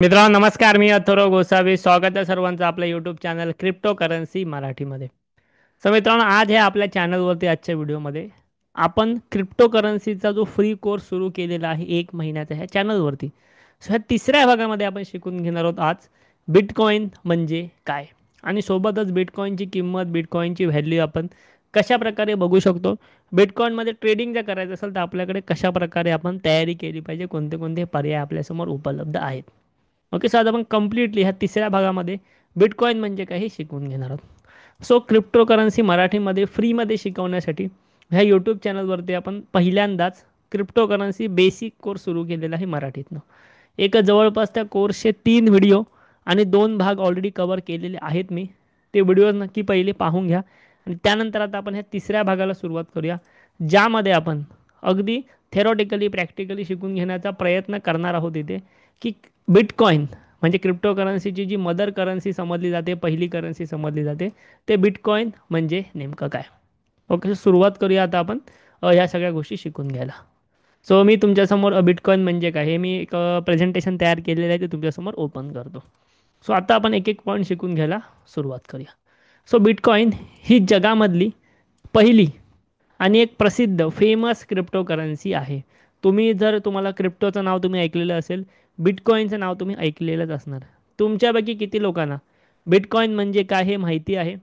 मित्रांनो नमस्कार. मी अथर्व गोसावी. स्वागत आहे सर्वांचं आपल्या यूट्यूब चॅनल क्रिप्टो करन्सी मराठीमध्ये. मित्रांनो, आज हे आपल्या चॅनलवरती आजच्या व्हिडिओमध्ये आपण क्रिप्टो करन्सीचा जो फ्री कोर्स सुरू केलेला आहे 1 महिन्याचा ह्या चॅनलवरती. ह्या तिसऱ्या भागामध्ये आपण शिकून घेणार आहोत आज बिटकॉइन म्हणजे काय, आणि सोबतच बिटकॉइनची किंमत, बिटकॉइनची व्हॅल्यू आपण कशा प्रकारे बघू शकतो. बिटकॉइनमध्ये ट्रेडिंग जर करायचं असेल तर आपल्याकडे कशा प्रकारे आपण तयारी केली पाहिजे, कोणते कोणते पर्याय आपल्यासमोर उपलब्ध आहेत. ओके, सो आज आपण कम्प्लिटली ह्या तिसऱ्या भागामध्ये बिटकॉइन म्हणजे काय हे शिकून घेणार आहोत. सो क्रिप्टो करन्सी मराठीमध्ये फ्रीमध्ये शिकवण्यासाठी ह्या यूट्यूब चॅनलवरती आपण पहिल्यांदाच क्रिप्टो करन्सी बेसिक कोर्स सुरू केलेला आहे मराठीतनं. एक जवळपास त्या कोर्सचे 3 व्हिडिओ आणि 2 भाग ऑलरेडी कवर केलेले आहेत मी. ते व्हिडिओ नक्की पहिले पाहून घ्या आणि त्यानंतर आता आपण ह्या तिसऱ्या भागाला सुरुवात करूया, ज्यामध्ये आपण अगदी थेरॉटिकली प्रॅक्टिकली शिकून घेण्याचा प्रयत्न करणार आहोत इथे, की बिटकॉइन म्हणजे क्रिप्टो करन्सीची जी मदर करन्सी समजली जाते, पहिली करन्सी समजली जाते, ते बिटकॉइन म्हणजे नेमकं काय. ओके, सुरुवात करूया आता आपण ह्या सगळ्या गोष्टी शिकून घ्यायला. सो मी तुमच्यासमोर बिटकॉइन म्हणजे काय हे मी एक प्रेझेंटेशन तयार केलेलं आहे, ते तुमच्यासमोर ओपन करतो. सो आता आपण एक एक पॉईंट शिकून घ्यायला सुरुवात करूया. सो बिटकॉइन ही जगामधली पहिली आणि एक प्रसिद्ध फेमस क्रिप्टो करन्सी आहे. तुम्हाला क्रिप्टोचं नाव तुम्ही ऐकलेलं असेल, बिटकॉईनचं नाव तुम्ही ऐकलेलंच असणार. तुमच्यापैकी किती लोकांना बिटकॉईन म्हणजे काय हे माहिती आहे,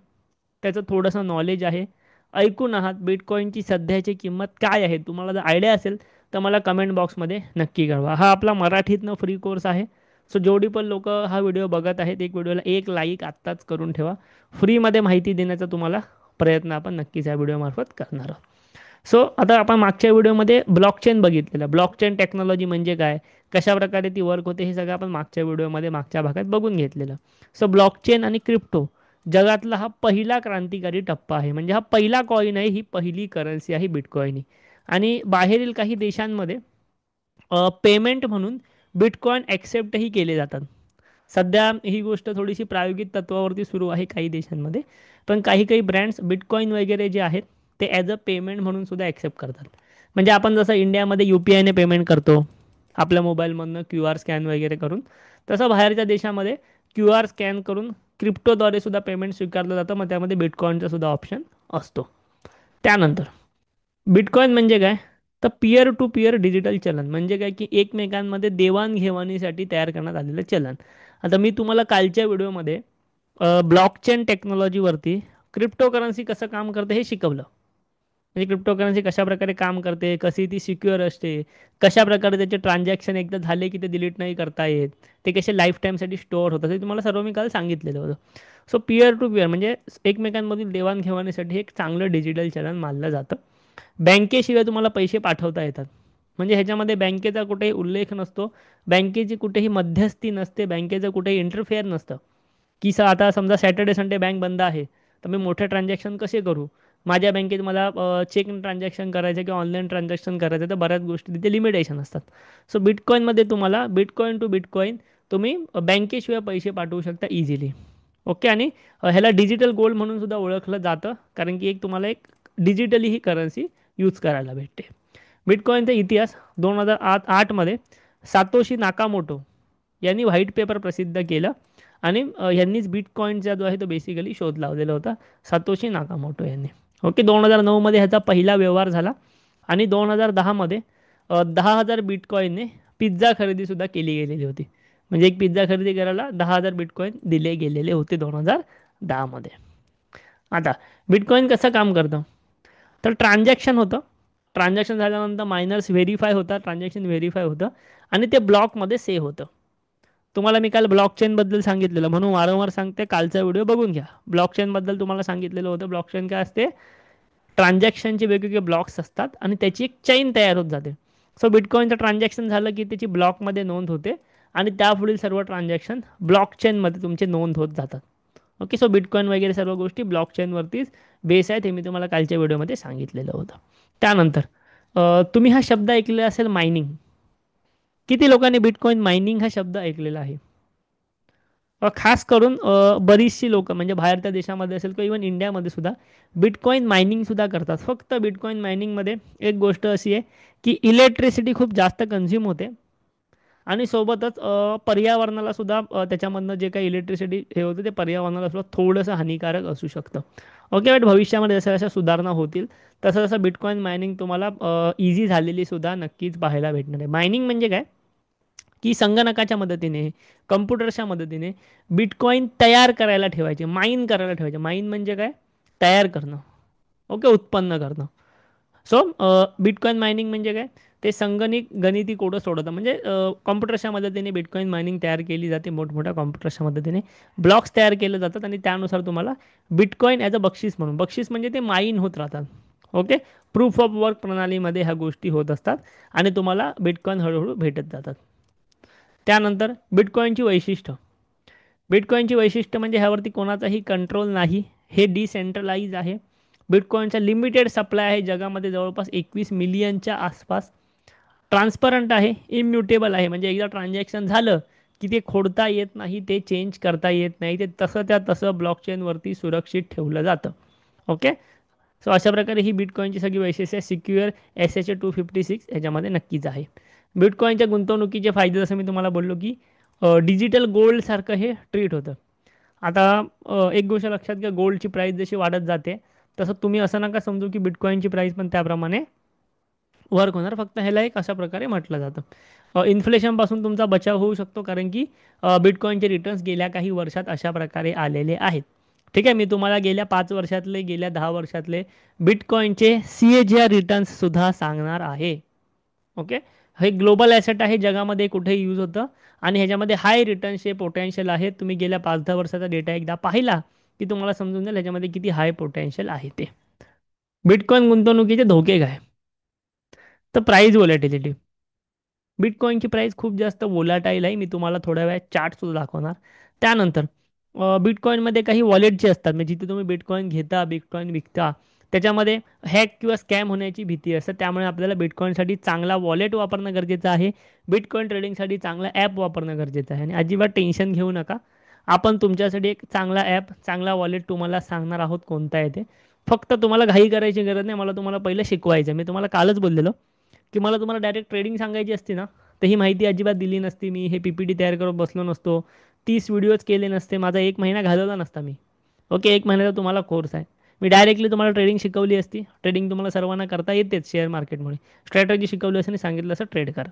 त्याचं थोडंसं नॉलेज आहे, ऐकून आहात, बिटकॉईनची सध्याची किंमत काय आहे, तुम्हाला जर आयडिया असेल तर मला कमेंट बॉक्समध्ये नक्की कळवा. हा आपला मराठीतनं फ्री कोर्स आहे. सो जेवढी पण लोक हा व्हिडिओ बघत आहेत, एक व्हिडिओला एक लाईक आत्ताच करून ठेवा. फ्रीमध्ये माहिती देण्याचा तुम्हाला प्रयत्न आपण नक्कीच या व्हिडिओमार्फत करणार आहोत. सो आता आपण मागच्या व्हिडिओमध्ये ब्लॉकचेन बघितलेलं. ब्लॉकचेन टेक्नॉलॉजी म्हणजे काय, कशा प्रकारे ती वर्क होते, हे सगळं आपण मागच्या व्हिडिओमध्ये मागच्या भागात बघून घेतलेलं. सो ब्लॉकचेन आणि क्रिप्टो जगातला हा पहिला क्रांतिकारी टप्पा आहे. म्हणजे हा पहिला कॉईन आहे, ही पहिली करन्सी आहे बिटकॉईन. आणि बाहेरील काही देशांमध्ये पेमेंट म्हणून बिटकॉईन ॲक्सेप्टही केले जातात. सध्या ही गोष्ट थोडीशी प्रायोगिक तत्वावरती सुरू आहे काही देशांमध्ये, पण काही काही ब्रँड्स बिटकॉईन वगैरे जे आहेत ते ॲज अ पेमेंट म्हणून सुद्धा ॲक्सेप्ट करतात. म्हणजे आपण जसं इंडियामध्ये UPI ने पेमेंट करतो आपल्या मोबाईलमधनं QR स्कॅन वगैरे करून, तसं बाहेरच्या देशामध्ये QR स्कॅन करून क्रिप्टोद्वारे सुद्धा पेमेंट स्वीकारलं जातं. मग त्यामध्ये बिटकॉईनचा सुद्धा ऑप्शन असतो. त्यानंतर बिटकॉईन म्हणजे काय, तर पियर टू पियर डिजिटल चलन म्हणजे काय, की एकमेकांमध्ये देवाणघेवाणीसाठी तयार करण्यात आलेलं चलन. आता मी तुम्हाला कालच्या व्हिडिओमध्ये ब्लॉकचेन टेक्नॉलॉजीवरती क्रिप्टो करन्सी कसं काम करते हे शिकवलं. म्हणजे क्रिप्टो करन्सी कशा प्रकारे काम करते, कशी ती सिक्युअर असते, कशा प्रकारे त्याचे ट्रान्झॅक्शन एकदा झाले की ते डिलीट नाही करता येत, ते कसे लाईफ टाईमसाठी स्टोअर होतात, हे तुम्हाला सर्व मी काल सांगितलेलं होतं. सो पियर टू पियर म्हणजे एकमेकांमधील देवाणघेवाणीसाठी एक चांगलं डिजिटल चलन मानलं जातं. बँकेशिवाय तुम्हाला पैसे पाठवता येतात. म्हणजे ह्याच्यामध्ये बँकेचा कुठेही उल्लेख नसतो, बँकेची कुठेही मध्यस्थी नसते, बँकेचं कुठेही इंटरफेअर नसतं. की आता समजा सॅटर्डे संडे बँक बंद आहे, तर मी मोठे ट्रान्झॅक्शन कसे करू. माझ्या बँकेत मला चेक ट्रान्झॅक्शन करायचं किंवा ऑनलाईन ट्रान्झॅक्शन करायचं, तर बऱ्याच गोष्टी तिथे लिमिटेशन असतात. सो बिटकॉईनमध्ये तुम्हाला बिटकॉईन टू बिटकॉईन तुम्ही बँकेशिवाय पैसे पाठवू शकता इझिली. ओके, आणि ह्याला डिजिटल गोल्ड म्हणून सुद्धा ओळखलं जातं, कारण की तुम्हाला एक डिजिटली ही करन्सी यूज करायला भेटते. बिटकॉईनचा इतिहास 2008मध्ये सातोशी नाकामोटो यांनी व्हाईट पेपर प्रसिद्ध केलं, आणि यांनीच बिटकॉईनचा जो आहे तो बेसिकली शोध लावलेला होता, सातोशी नाकामोटो यांनी. ओके, 2009मध्ये ह्याचा पहिला व्यवहार झाला, आणि 2010मध्ये 10,000 बिटकॉईनने पिझ्झा खरेदीसुद्धा केली गेलेली होती. म्हणजे एक पिझ्झा खरेदी करायला 10,000 बिटकॉईन दिले गेलेले होते 2010मध्ये. आता बिटकॉईन कसं काम करतं, तर ट्रान्झॅक्शन होतं, ट्रान्झॅक्शन झाल्यानंतर मायनर्स व्हेरीफाय होतात, ट्रान्झॅक्शन व्हेरीफाय होतं, आणि ते ब्लॉकमध्ये सेव्ह होतं. तुम्हाला मी काल ब्लॉकचेनबद्दल सांगितलेलं, म्हणून वारंवार सांगते, कालचा व्हिडिओ बघून घ्या. ब्लॉकचेनबद्दल तुम्हाला सांगितलेलं होतं. ब्लॉकचेन काय असते, ट्रान्झॅक्शनचे वेगवेगळे ब्लॉक्स असतात आणि त्याची एक चेन तयार होत जाते. सो बिटकॉईनचं ट्रान्झॅक्शन झालं की त्याची ब्लॉकमध्ये नोंद होते, आणि त्यापुढील सर्व ट्रान्झॅक्शन ब्लॉकचेनमध्ये तुमचे नोंद होत जातात. ओके, सो बिटकॉईन वगैरे सर्व गोष्टी ब्लॉकचेनवरतीच बेस आहेत, हे मी तुम्हाला कालच्या व्हिडिओमध्ये सांगितलेलं होतं. त्यानंतर तुम्ही हा शब्द ऐकलेला असेल, मायनिंग. किती लोकांनी बिटकॉईन मायनिंग हा शब्द ऐकलेला आहे. खास करून बरीचशी लोक म्हणजे बाहेरच्या देशामध्ये असेल किंवा इव्हन इंडियामध्ये सुद्धा बिटकॉईन मायनिंग सुद्धा करतात. फक्त बिटकॉईन मायनिंगमध्ये एक गोष्ट अशी आहे की इलेक्ट्रिसिटी खूप जास्त कन्झ्युम होते, आणि सोबतच पर्यावरणाला सुद्धा त्याच्यामधनं जे काही इलेक्ट्रिसिटी हे होतं ते पर्यावरणाला सुद्धा थोडंसं हानिकारक असू शकतं. ओके, बट भविष्यामध्ये जसं जसं सुधारणा होतील तसं तसं बिटकॉईन मायनिंग तुम्हाला इझी झालेली सुद्धा नक्कीच पाहायला भेटणार आहे. मायनिंग म्हणजे काय, की संगणकाच्या मदतीने, कम्प्युटरच्या मदतीने बिटकॉईन तयार करायला ठेवायचे, माईन करायला ठेवायचे. माईन म्हणजे काय, तयार करणं. ओके, उत्पन्न करणं. सो बिटकॉईन मायनिंग म्हणजे काय, ते संगणिक गणिती कोडं सोडवतं. म्हणजे कॉम्प्युटरच्या मदतीने बिटकॉईन मायनिंग तयार केली जाते. मोठमोठ्या कॉम्प्युटरच्या मदतीने ब्लॉक्स तयार केले जातात आणि त्यानुसार तुम्हाला बिटकॉईन ॲज अ बक्षीस म्हणून, बक्षीस म्हणजे ते माईन होत राहतात. ओके, प्रूफ ऑफ वर्क प्रणालीमध्ये ह्या गोष्टी होत असतात आणि तुम्हाला बिटकॉईन हळूहळू भेटत जातात. त्यानंतर बिटकॉईनची वैशिष्ट्य. बिटकॉईनची वैशिष्ट्य म्हणजे ह्यावरती कोणाचाही कंट्रोल नाही, हे डिसेंट्रलाइज आहे. बिटकॉईनचा लिमिटेड सप्लाय आहे जगामध्ये, जवळपास 21 मिलियनच्या आसपास. ट्रान्सपरंट आहे, इम्युटेबल आहे, म्हणजे एकदा ट्रान्झॅक्शन झालं की ते खोडता येत नाही, ते चेंज करता येत नाही, ते तसं त्या तसं ब्लॉकचेनवरती सुरक्षित ठेवलं जातं. ओके, सो अशा प्रकारे ही बिटकॉईनची सगळी वैशिष्ट्ये सिक्युअर SHA-256 ह्याच्यामध्ये नक्कीच आहे. बिटकॉईनच्या गुंतवणुकीचे फायदे जसं मी तुम्हाला बोललो की डिजिटल गोल्डसारखं हे ट्रीट होतं. आता एक गोष्ट लक्षात घ्या, गोल्डची प्राईस जशी वाढत जाते तसं तुम्ही असं नका समजू की बिटकॉईनची प्राईस पण त्याप्रमाणे वर्क होणार. फक्त ह्याला एक अशा प्रकारे म्हटलं जातं, इन्फ्लेशनपासून तुमचा बचाव होऊ शकतो, कारण की बिटकॉईनचे रिटर्न्स गेल्या काही वर्षात अशा प्रकारे आलेले आहेत. ठीक आहे, मी तुम्हाला गेल्या 5 वर्षातले, गेल्या 10 वर्षातले बिटकॉईनचे CAGR रिटर्न्स सुद्धा सांगणार आहे. ओके, हे ग्लोबल ॲसेट आहे, जगामध्ये कुठेही यूज होतं आणि ह्याच्यामध्ये हाय रिटर्न्सचे पोटेन्शियल आहे. तुम्ही गेल्या 5-10 वर्षाचा डेटा एकदा पाहिला की तुम्हाला समजून जाईल ह्याच्यामध्ये किती हाय पोटेन्शियल आहे ते. बिटकॉईन गुंतवणुकीचे धोके काय, तर प्राईज व्हॉलॅटिलिटी. बिटकॉईनची प्राईस खूप जास्त वोलाटाईल आहे. मी तुम्हाला थोड्या वेळात चार्टसुद्धा दाखवणार. त्यानंतर बिटकॉईनमध्ये काही वॉलेटचे असतात, म्हणजे जिथे तुम्ही बिटकॉईन घेता, बिटकॉईन विकता, त्याच्यामध्ये हॅक किंवा स्कॅम होण्याची भीती असते. त्यामुळे आपल्याला बिटकॉईनसाठी चांगला वॉलेट वापरणं गरजेचं आहे. बिटकॉईन ट्रेडिंगसाठी चांगला ॲप वापरणं गरजेचं आहे. आणि अजिबात टेन्शन घेऊ नका, आपण तुमच्यासाठी एक चांगला ॲप, चांगला वॉलेट तुम्हाला सांगणार आहोत कोणता आहे ते. फक्त तुम्हाला घाई करायची गरज नाही, मला तुम्हाला पहिलं शिकवायचं. मी तुम्हाला कालच बोललेलो की मला तुम्हाला डायरेक्ट ट्रेडिंग सांगायची असती ना, तर ही माहिती अजिबात दिली नसती. मी हे PPT तयार करत बसलो नसतो, 30 व्हिडिओज केले नसते, माझा 1 महिना घालवला नसता मी. ओके, 1 महिन्याचा तुम्हाला कोर्स आहे. मी डायरेक्टली तुम्हाला ट्रेडिंग शिकवली असती. ट्रेडिंग तुम्हाला सर्वांना करता येतेच शेअर मार्केटमुळे. स्ट्रॅटेजी शिकवली असते आणि सांगितलं असं ट्रेड करा.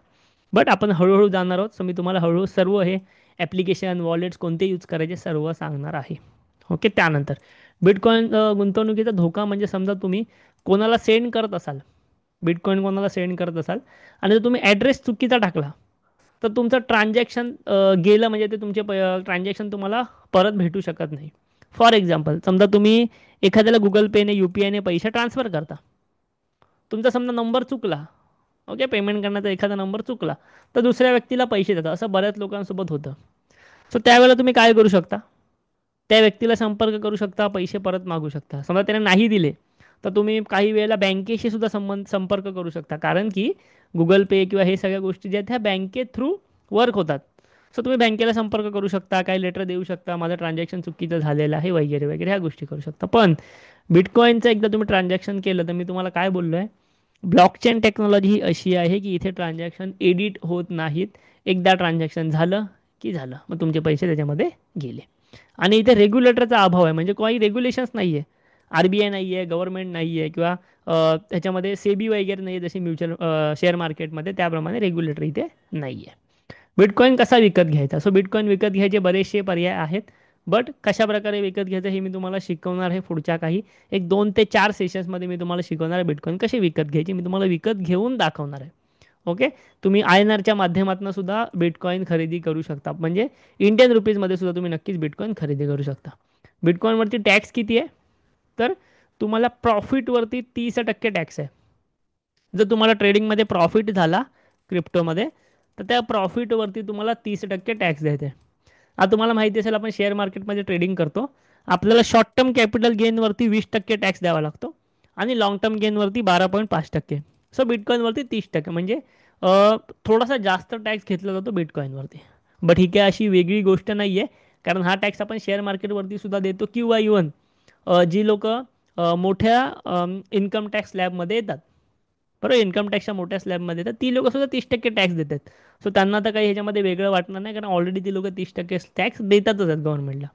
बट आपण हळूहळू जाणार आहोत, सो मी तुम्हाला हळूहळू सर्व हे ॲप्लिकेशन, वॉलेट्स कोणते यूज करायचे सर्व सांगणार आहे. ओके, त्यानंतर बिटकॉईन गुंतवणुकीचा धोका म्हणजे समजा तुम्ही कोणाला सेंड करत असाल, बिटकॉईन कोणाला सेंड करत असाल आणि जर तुम्ही ॲड्रेस चुकीचा टाकला तर तुमचं ट्रान्झॅक्शन गेलं, म्हणजे ते तुमचे ट्रान्झॅक्शन तुम्हाला परत भेटू शकत नाही. फॉर एक्झाम्पल, समजा तुम्ही एखाद्याला गुगल पेने, UPIने पैसे ट्रान्सफर करता, तुमचा समजा नंबर चुकला. ओके, पेमेंट करण्याचा एखादा नंबर चुकला तर दुसऱ्या व्यक्तीला पैसे देतात, असं बऱ्याच लोकांसोबत होतं. सो त्यावेळेला तुम्ही काय करू शकता, त्या व्यक्तीला संपर्क करू शकता, पैसे परत मागू शकता. समजा त्याने नाही दिले तर तुम्ही काही वेळेला बँकेशी सुद्धा संपर्क करू शकता, कारण की गुगल पे किंवा हे सगळ्या गोष्टी ज्या आहेत ह्या बँके थ्रू वर्क होतात. सो तुम्ही बँकेला संपर्क करू शकता, काही लेटर देऊ शकता, माझं ट्रान्झॅक्शन चुकीचं झालेलं आहे वगैरे वगैरे, ह्या गोष्टी करू शकता. पण बिटकॉईनचं एकदा तुम्ही ट्रान्झॅक्शन केलं तर मी तुम्हाला काय बोललो आहे, ब्लॉकचेन टेक्नॉलॉजी ही अशी आहे की इथे ट्रान्झॅक्शन एडिट होत नाहीत. एकदा ट्रान्झॅक्शन झालं की झालं, मग तुमचे पैसे त्याच्यामध्ये गेले. आणि इथे रेग्युलेटरचा अभाव आहे, म्हणजे काही रेग्युलेशन्स नाही आहे. RBI नाही आहे, गव्हर्नमेंट नाही आहे, किंवा त्याच्यामध्ये सेबी वगैरे नाही आहे जसे म्युच्युअल शेअर मार्केटमध्ये, त्याप्रमाणे रेग्युलेटर इथे नाही आहे. बिटकॉईन कसा विकत घ्यायचा, सो बिटकॉईन विकत घ्यायचे बरेचसे पर्याय आहेत. बट कशा प्रकारे विकत घ्यायचं हे मी तुम्हाला शिकवणार आहे पुढच्या काही 1-2 ते 4 सेशन्समध्ये. मी तुम्हाला शिकवणार आहे बिटकॉईन कशी विकत घ्यायची, मी तुम्हाला विकत घेऊन दाखवणार आहे. ओके, तुम्ही INRच्या माध्यमातून सुद्धा बिटकॉईन खरेदी करू शकता, म्हणजे इंडियन रुपीजमध्ये सुद्धा तुम्ही नक्कीच बिटकॉईन खरेदी करू शकता. बिटकॉईनवरती टॅक्स किती आहे, तर तुम्हाला प्रॉफिटवरती 30% टॅक्स आहे. जर तुम्हाला ट्रेडिंगमध्ये प्रॉफिट झाला क्रिप्टोमध्ये, तर त्या प्रॉफिटवरती तुम्हाला 30% टॅक्स द्यायचा आहे. आता तुम्हाला माहिती असेल, आपण शेअर मार्केटमध्ये ट्रेडिंग करतो, आपल्याला शॉर्ट टर्म कॅपिटल गेनवरती 20% टॅक्स द्यावा लागतो आणि लॉंग टर्म गेनवरती 12.5%. सो बिटकॉईनवरती 30%, म्हणजे थोडासा जास्त टॅक्स घेतला जातो बिटकॉईनवरती. बट ही काय अशी वेगळी गोष्ट नाही आहे, कारण हा टॅक्स आपण शेअर मार्केटवरती सुद्धा देतो, किंवा इवन जी लोक मोठ्या इन्कम टॅक्स स्लॅबमध्ये येतात, बरोबर, इन्कम टॅक्सच्या मोठ्या स्लॅबमध्ये, तर ती लोक सुद्धा 30% टॅक्स देतात. सो त्यांना तर काही ह्याच्यामध्ये वेगळं वाटणार नाही, कारण ऑलरेडी ती लोक 30% टॅक्स देतातच आहेत गव्हर्नमेंटला.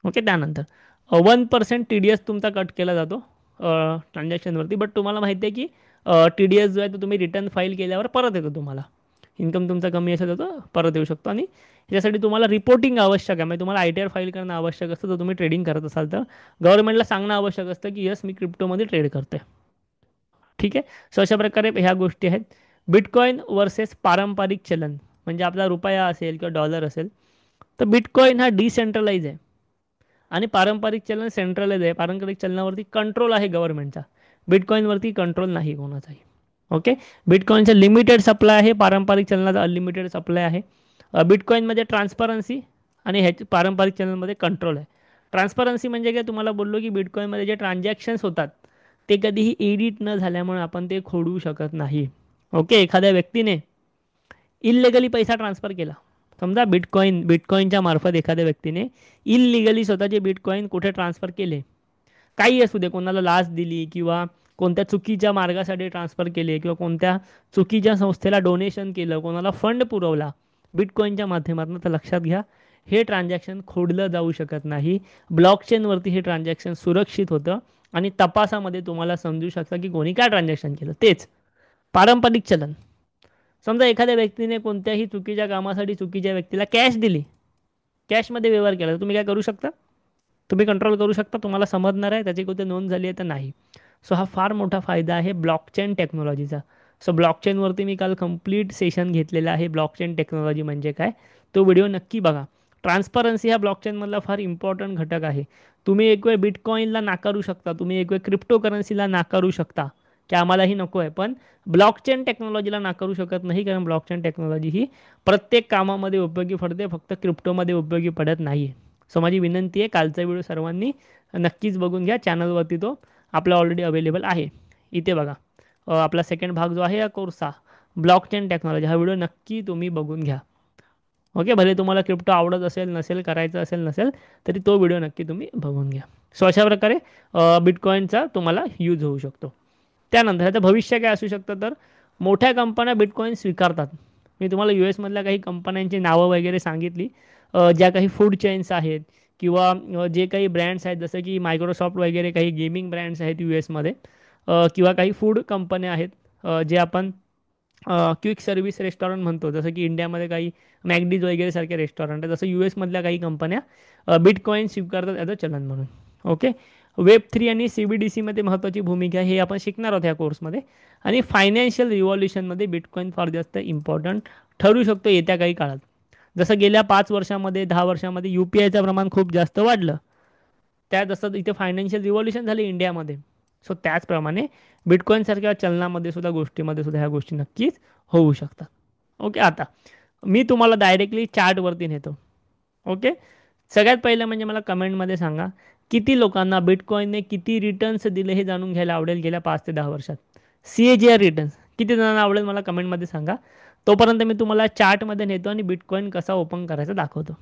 ओके, त्यानंतर 1% टी डी एस तुमचा कट केला जातो ट्रान्झॅक्शनवरती. बट तुम्हाला माहिती आहे की टी डी एस जो आहे तो तुम्ही रिटर्न फाईल केल्यावर परत येतो तुम्हाला. इन्कम तुमचा कमी असेल तर तो परत येऊ शकतो. आणि ह्याच्यासाठी तुम्हाला रिपोर्टिंग आवश्यक आहे, म्हणजे तुम्हाला आय टी आर फाईल करणं आवश्यक असतं. जर तुम्ही ट्रेडिंग करत असाल तर गव्हर्नमेंटला सांगणं आवश्यक असतं की यस, मी क्रिप्टोमध्ये ट्रेड करतोय. ठीक आहे. सो अशा प्रकारे ह्या गोष्टी आहेत. बिटकॉईन वर्सेस पारंपरिक चलन, म्हणजे आपला रुपया असेल किंवा डॉलर असेल, तर बिटकॉईन हा डिसेंट्रलाइज आहे आणि पारंपरिक चलन सेंट्रलाइज आहे. पारंपरिक चलनावरती कंट्रोल आहे गव्हर्नमेंटचा, बिटकॉईनवरती कंट्रोल नाही कोणाचाही. ओके. बिटकॉईनचा लिमिटेड सप्लाय आहे, पारंपरिक चलनाचा अनलिमिटेड सप्लाय आहे. बिटकॉईनमध्ये ट्रान्सपरन्सी आणि पारंपरिक चलनमध्ये कंट्रोल आहे. ट्रान्सपरन्सी म्हणजे काय, तुम्हाला बोललो की बिटकॉईनमध्ये जे ट्रान्झॅक्शन्स होतात ते कधीही एडिट न झाल्यामुळे आपण ते खोडू शकत नाही. ओके. एखाद्या व्यक्तीने इल्लिगली पैसा ट्रान्सफर केला, समजा बिटकॉईनच्या मार्फत एखाद्या व्यक्तीने इल्लिगली स्वतःचे बिटकॉईन कुठे ट्रान्सफर केले, काही असू दे, कोणाला लाच दिली किंवा कोणत्या चुकीच्या मार्गासाठी ट्रान्सफर केले किंवा कोणत्या चुकीच्या संस्थेला डोनेशन केलं, कोणाला फंड पुरवला बिटकॉईनच्या माध्यमातून, तर लक्षात घ्या, हे ट्रान्झॅक्शन खोडलं जाऊ शकत नाही. ब्लॉकचेनवरती हे ट्रान्झॅक्शन सुरक्षित होतं आणि तपासामध्ये तुम्हाला समजू शकतं की कोणी काय ट्रान्झॅक्शन केलं. तेच पारंपरिक चलन, समजा एखाद्या व्यक्तीने कोणत्याही चुकीच्या कामासाठी चुकीच्या व्यक्तीला कॅश दिली, कॅशमध्ये व्यवहार केला, तर तुम्ही काय करू शकता, तुम्ही कंट्रोल करू शकता, तुम्हाला समजणार आहे त्याची कोणती नोंद झाली आहे तर नाही. सो हा फार मोठा फायदा आहे ब्लॉकचेन टेक्नॉलॉजीचा. सो ब्लॉकचेनवरती मी काल कंप्लीट सेशन घेतलेलं आहे, ब्लॉकचेन टेक्नॉलॉजी म्हणजे काय, तो व्हिडिओ नक्की बघा. ट्रान्सपरन्सी हा ब्लॉकचेनमधला फार इम्पॉर्टंट घटक आहे. तुम्ही एक वेळ बिटकॉईनला नाकारू शकता, तुम्ही एक वेळ क्रिप्टो करन्सीला नाकारू शकता की आम्हाला ही नको आहे, पण ब्लॉकचेन टेक्नॉलॉजीला नाकारू शकत नाही, कारण ब्लॉकचेन टेक्नॉलॉजी ही प्रत्येक कामामध्ये उपयोगी पडते, फक्त क्रिप्टोमध्ये उपयोगी पडत नाही. सो माझी विनंती आहे, कालचा व्हिडिओ सर्वांनी नक्कीच बघून घ्या, चॅनलवरती तो आपला ऑलरेडी अवेलेबल आहे. इथे बघा, आपला सेकंड भाग जो आहे या कोर्सचा, ब्लॉकचेन टेक्नॉलॉजी, हा व्हिडिओ नक्की तुम्ही बघून घ्या. ओके. भले तुम्हाला क्रिप्टो आवडत असेल नसेल, करायचं असेल नसेल, तरी तो व्हिडिओ नक्की तुम्ही बघून घ्या. सो अशा प्रकारे बिटकॉईनचा तुम्हाला यूज होऊ शकतो. त्यानंतर ह्याचं भविष्य काय असू शकतं, तर मोठ्या कंपन्या बिटकॉईन स्वीकारतात. मी तुम्हाला यू एसमधल्या काही कंपन्यांची नावं वगैरे सांगितली, ज्या काही फूड चेन्स आहेत किंवा जे काही ब्रँड्स आहेत, जसं की मायक्रोसॉफ्ट वगैरे काही गेमिंग ब्रँड्स आहेत यू एसमध्ये, किंवा काही फूड कंपन्या आहेत, जे आपण क्विक सर्व्हिस रेस्टॉरंट म्हणतो, जसं की इंडियामध्ये काही मॅकडीज वगैरे सारखे रेस्टॉरंट आहे, जसं यू एसमधल्या काही कंपन्या बिटकॉईन स्वीकारतात ॲज अ चलन म्हणून. ओके. वेब 3 आणि सी बी डी सीमध्ये महत्त्वाची भूमिका, हे आपण शिकणार आहोत ह्या कोर्समध्ये. आणि फायनान्शियल रिव्हॉल्युशनमध्ये बिटकॉईन फार जास्त इम्पॉर्टंट ठरू शकतो येत्या काही काळात. जसं गेल्या 5 वर्षामध्ये 10 वर्षामध्ये यू पी आयचं प्रमाण खूप जास्त वाढलं, त्या जसं इथे फायनान्शियल रिव्हॉल्युशन झाले इंडियामध्ये, सो त्याचप्रमाणे बिटकॉईनसारख्या चलनामध्ये सुद्धा गोष्टीमध्ये सुद्धा ह्या गोष्टी नक्कीच होऊ शकतात. ओके. आता मी तुम्हाला डायरेक्टली चार्टवरती नेतो. ओके. सगळ्यात पहिलं म्हणजे मला कमेंटमध्ये सांगा, किती लोकांना बिटकॉईनने किती रिटर्न्स दिले हे जाणून घ्यायला आवडेल गेल्या 5 ते 10 वर्षात. सी ए जी आर रिटर्न्स किती जणांना आवडेल मला कमेंटमध्ये सांगा. तोपर्यंत मी तुम्हाला चार्टमध्ये नेतो आणि बिटकॉईन कसा ओपन करायचा दाखवतो.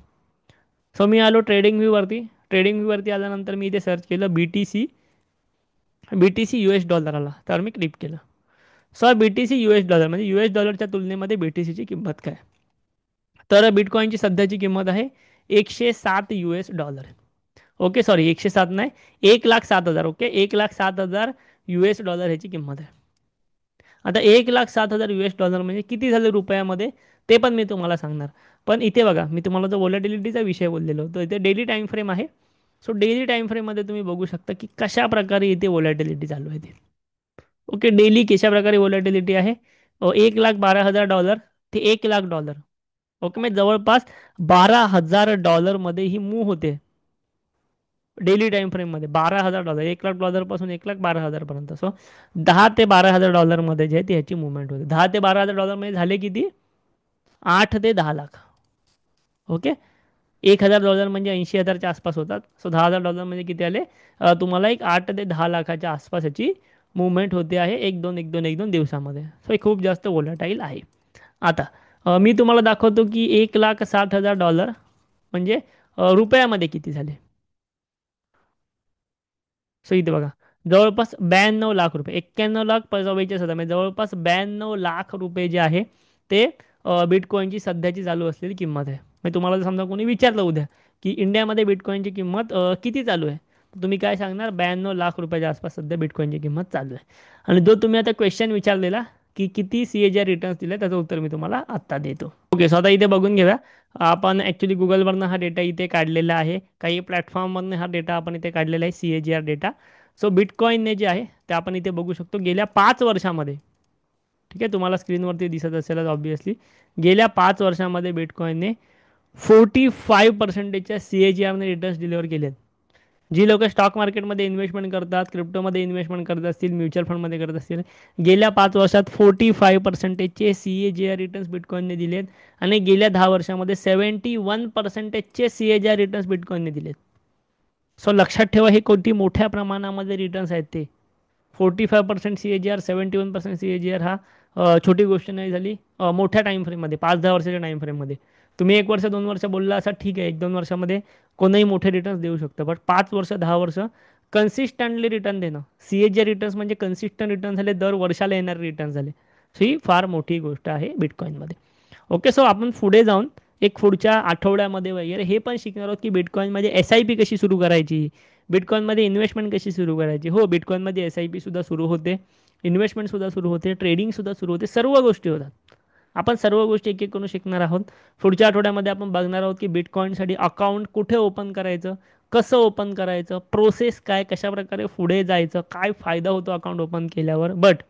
सो मी आलो ट्रेडिंग व्ह्यूवरती. ट्रेडिंग व्ह्यूवरती आल्यानंतर मी इथे सर्च केलं B T C U S dollar आला, तर मी क्लिक केलं. So B T C U S dollar म्हणजे यू एस डॉलरच्या तुलनेमध्ये बी टी सीची किंमत काय, तर बिटकॉईनची सध्याची किंमत आहे 107 US डॉलर. ओके, सॉरी 107 नाही, 1,07,000. ओके, 1,07,000 US डॉलर ह्याची किंमत आहे. आता 1,07,000 US डॉलर म्हणजे किती झाले रुपयामध्ये, ते पण मी तुम्हाला सांगणार. पण इथे बघा, मी तुम्हाला जो व्हॉलॅटिलिटीचा विषय बोललेलो होतो, इथे डेली टाईम फ्रेम आहे. सो डेली टाईम फ्रेममध्ये तुम्ही बघू शकता की कशा प्रकारे इथे व्हॉलॅटिलिटी चालू आहे ते. ओके, डेली कशा प्रकारे व्हॉलॅटिलिटी आहे, 1,12,000 डॉलर ते 1,00,000 डॉलर. ओके, म्हणजे जवळपास $12,000 ही मूव्ह होते डेली टाइम फ्रेममध्ये. $12,000, 1,00,000 डॉलरपासून 1,12,000 पर्यंत. सो 10 ते 12,000 डॉलरमध्ये जे आहे ती ह्याची मुवमेंट होते. 10 ते 12,000 डॉलरमध्ये झाले किती, 8 ते 10 लाख. ओके. $1,000 म्हणजे 80,000च्या आसपास होतात. सो $10,000 म्हणजे किती आले, तुम्हाला एक 8 ते 10 लाखाच्या आसपास याची मुवमेंट होते आहे, 1-2 दिवसामध्ये. सो हे खूप जास्त वोलाटाईल आहे. आता मी तुम्हाला दाखवतो की 1,07,000 डॉलर म्हणजे रुपयामध्ये किती झाले. सो इथे बघा, जवळपास 92 लाख रुपये, 91,44,000 म्हणजे जवळपास 92 लाख रुपये जे आहे ते बिटकॉईनची सध्याची चालू असलेली किंमत आहे. म्हणजे तुम्हाला जर समजा कोणी विचारलं उद्या की इंडियामध्ये बिटकॉईनची किंमत किती चालू आहे, तर तुम्ही काय सांगणार? 92 लाख रुपयाच्या आसपास सध्या बिटकॉईनची किंमत चालू आहे. आणि जो तुम्ही आता क्वेश्चन विचारलेला की किती CAGR रिटर्न्स दिले, त्याचं उत्तर मी तुम्हाला आत्ता देतो. ओके, सो आता इथे बघून घेऊया. आपण ॲक्च्युली गुगलवरनं हा डेटा इथे काढलेला आहे, काही प्लॅटफॉर्मवरनं हा डेटा आपण इथे काढलेला आहे, CAGR डेटा. सो बिटकॉईनने जे आहे ते आपण इथे बघू शकतो गेल्या 5 वर्षामध्ये. ठीक आहे, तुम्हाला स्क्रीनवरती दिसत असेलच ऑब्व्हियसली. गेल्या 5 वर्षामध्ये बिटकॉईनने 45%च्या CAGRने रिटर्न्स डिलिव्हर केले आहेत. जी लोक स्टॉक मार्केटमध्ये इन्व्हेस्टमेंट करतात, क्रिप्टोमध्ये इन्व्हेस्टमेंट करत असतील, म्युच्युअल फंडमध्ये करत असतील, गेल्या 5 वर्षात 45%चे CAGR रिटर्न्स बिटकॉईनने दिलेत. आणि गेल्या 10 वर्षामध्ये 71%चे CAGR रिटर्न्स बिटकॉईनने दिलेत. सो लक्षात ठेवा, हे कोणती मोठ्या प्रमाणामध्ये रिटर्न्स आहेत ते. 45% CAGR, 71% CAGR हा छोटी गोष्ट नाही झाली. मोठ्या टाईम फ्रेममध्ये, 5-10 वर्षाच्या टाईम फ्रेममध्ये. तुम्ही 1 वर्ष 2 वर्ष बोलला असा ठीक आहे, 1-2 वर्षामध्ये कोणीही मोठे रिटर्न्स देऊ शकतं, बट 5 वर्ष 10 वर्ष कन्सिस्टंटली रिटर्न देणं. CAGR रिटर्न्स म्हणजे कन्सिस्टंट रिटर्न झाले, दर वर्षाला येणारे रिटर्न झाले. सो ही फार मोठी गोष्ट आहे बिटकॉईनमध्ये. ओके, सो आपण पुढे जाऊन एक पुढच्या आठवड्यामध्ये वगैरे हे पण शिकणार आहोत की बिटकॉईनमध्ये SIP कशी सुरू करायची, बिटकॉईनमध्ये इन्व्हेस्टमेंट कशी सुरू करायची. हो, बिटकॉईनमध्ये SIP सुद्धा सुरू होते, इन्व्हेस्टमेंट सुद्धा सुरू होते, ट्रेडिंग सुद्धा सुरू होते, सर्व गोष्टी होतात. आपण सर्व गोष्टी एक एक करून शिकणार आहोत. पुढच्या आठवड्यामध्ये आपण बघणार आहोत की बिटकॉईनसाठी अकाउंट कुठे ओपन करायचं, कसं ओपन करायचं, प्रोसेस काय, कशाप्रकारे पुढे जायचं, काय फायदा होतो अकाउंट ओपन केल्यावर. बट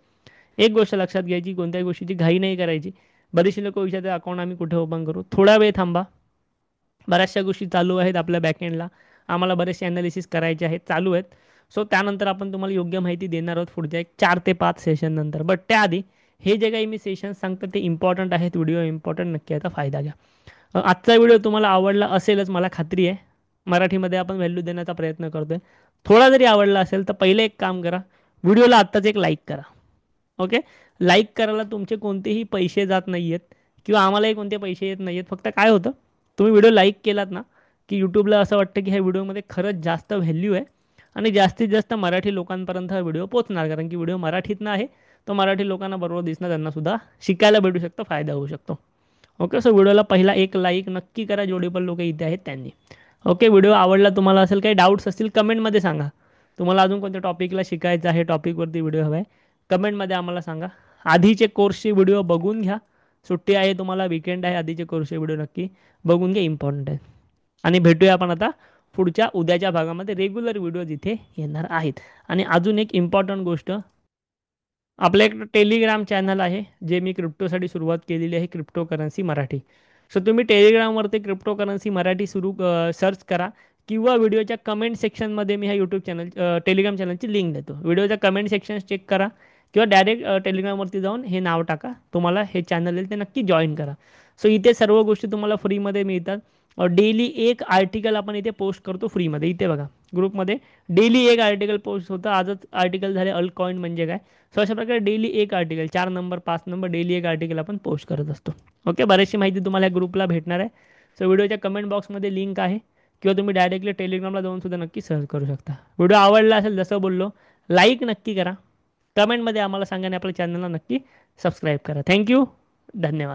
एक गोष्ट लक्षात घ्यायची, कोणत्याही गोष्टीची घाई नाही करायची. बरेचसे लोक विचारतात अकाउंट आम्ही कुठे ओपन करू. थोडा वेळ थांबा, बऱ्याचशा गोष्टी चालू आहेत आपल्या बॅकएंडला, आम्हाला बरेचसे ॲनालिसिस करायचे आहेत, चालू आहेत. सो त्यानंतर आपण तुम्हाला योग्य माहिती देणार आहोत पुढच्या एक 4 ते 5 सेशन नंतर. बट त्याआधी हे जे काही मी सेशन सांगतो ते इम्पॉर्टंट आहेत, व्हिडिओ इम्पॉर्टंट, नक्की याचा फायदा घ्या. आजचा व्हिडिओ तुम्हाला आवडला असेलच, मला खात्री आहे. मराठीमध्ये आपण व्हॅल्यू देण्याचा प्रयत्न करतोय. थोडा जरी आवडला असेल तर पहिलं एक काम करा, व्हिडिओला आत्ताच एक लाईक करा. ओके, लाईक करायला तुमचे कोणतेही पैसे जात नाही आहेत किंवा आम्हालाही कोणते पैसे येत नाही आहेत. फक्त काय होतं, तुम्ही व्हिडिओ लाईक केलात ना की यूट्यूबला असं वाटतं की ह्या व्हिडिओमध्ये खरंच जास्त व्हॅल्यू आहे आणि जास्तीत जास्त मराठी लोकांपर्यंत हा व्हिडिओ पोहोचणार, कारण की व्हिडिओ मराठीतनं आहे, तो मराठी लोकांना बरोबर दिसणार, त्यांनासुद्धा शिकायला भेटू शकतं, फायदा होऊ शकतो. ओके, सो व्हिडिओला पहिला एक लाईक नक्की करा, जेवढे पण लोक इथे आहेत त्यांनी. ओके, व्हिडिओ आवडला, तुम्हाला असेल काही डाऊट्स असतील कमेंटमध्ये सांगा. तुम्हाला अजून कोणत्या टॉपिकला शिकायचं आहे, टॉपिकवरती व्हिडिओ हवा आहे, कमेंटमध्ये आम्हाला सांगा. आधीचे कोर्सचे व्हिडिओ बघून घ्या, सुट्टी आहे तुम्हाला, विकेंड आहे, आधीचे कोर्सचे व्हिडिओ नक्की बघून घ्या, इम्पॉर्टंट आहे. आणि भेटूया आपण आता पुढच्या उद्याच्या भागामध्ये, रेग्युलर व्हिडिओज इथे येणार आहेत. आणि अजून एक इम्पॉर्टंट गोष्ट, आपलं एक टेलिग्राम चॅनल आहे जे मी क्रिप्टोसाठी सुरुवात केलेली आहे, क्रिप्टो करन्सी मराठी. सो तुम्ही टेलिग्रामवरती क्रिप्टो करन्सी मराठी सर्च करा किंवा व्हिडिओच्या कमेंट सेक्शनमध्ये मी ह्या यूट्यूब चॅनल टेलिग्राम चॅनलची लिंक देतो. व्हिडिओच्या कमेंट सेक्शन चेक करा किंवा डायरेक्ट टेलिग्रामवरती जाऊन हे नाव टाका, तुम्हाला हे चॅनल येईल, ते नक्की जॉईन करा. सो इथे सर्व गोष्टी तुम्हाला फ्रीमध्ये मिळतात. डेली एक आर्टिकल आपण इथे पोस्ट करतो फ्रीमध्ये. इथे बघा ग्रुपमध्ये डेली एक आर्टिकल पोस्ट होतं. आजच आर्टिकल झाले अल्ट कॉईन म्हणजे काय. सो अशा प्रकारे डेली एक आर्टिकल, 4 नंबर 5 नंबर डेली एक आर्टिकल आपण पोस्ट करत असतो. ओके, बरीचशी माहिती तुम्हाला या ग्रुपला भेटणार आहे. सो व्हिडिओच्या कमेंट बॉक्समध्ये लिंक आहे किंवा तुम्ही डायरेक्टली टेलिग्रामला जाऊन सुद्धा नक्की सर्च करू शकता. व्हिडिओ आवडला असेल, जसं बोललो, लाईक नक्की करा, कमेंटमध्ये आम्हाला सांगा आणि आपल्या चॅनलला नक्की सबस्क्राईब करा. थँक्यू, धन्यवाद.